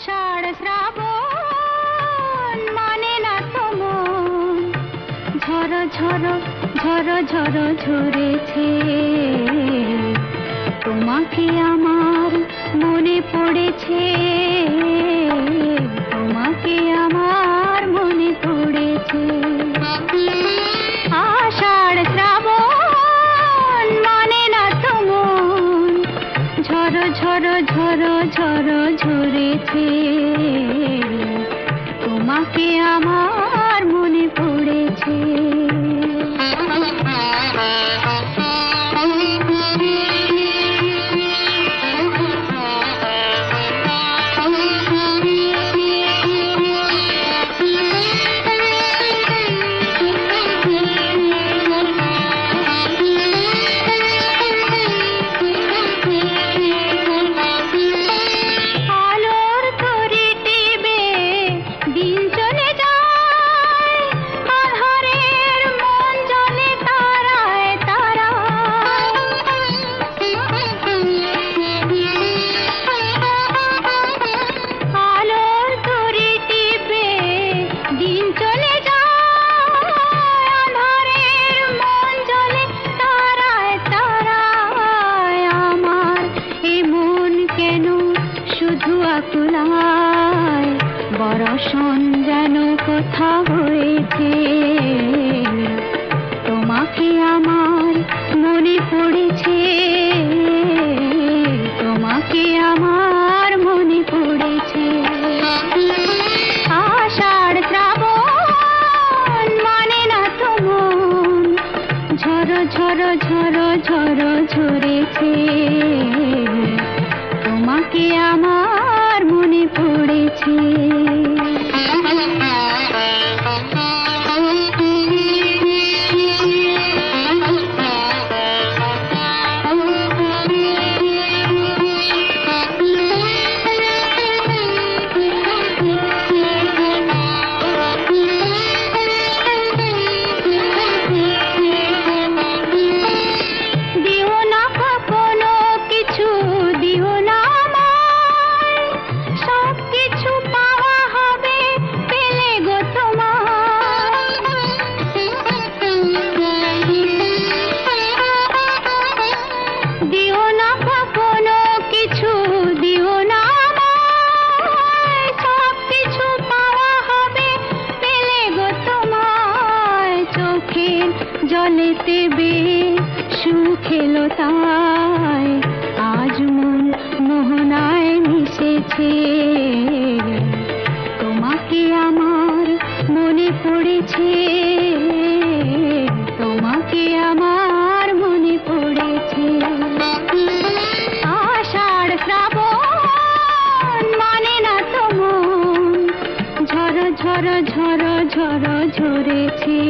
আষাঢ় শ্রাবণ মানে না তো মন, ঝড়ো ঝড়ো ঝড়ো ঝড়ো ঝরেছে। তোমাকে আমার মনে পড়েছে, তোমাকে আমার মনে পড়েছে। আষাঢ় শ্রাবণ মানে না তো মন, ঝড়ো ঝড়ো ঝড়ো ঝড়ো ঝরেছে। তোমাকে আমার মনে পড়েছে। বরষণ যেন কোথা হয়েছে, তোমাকে আমার মনে পড়েছে, তোমাকে আমার মনে পড়েছে। আষাঢ় শ্রাবণ মানে না তো মন, ঝড়ো ঝড়ো ঝড়ো ঝড়ো ঝরেছে। তোমাকে আমার মনে পড়েছে। জলেতে বে সুখ এলো তাই আজ মন মোহনায় মিশেছে। তোমাকে আমার মনে পড়েছে, তোমাকে আমার মনে পড়েছে। আষাঢ় শ্রাবণ মানে না তো মন, ঝড়ো ঝড়ো ঝড়ো ঝড়ো ঝরেছে।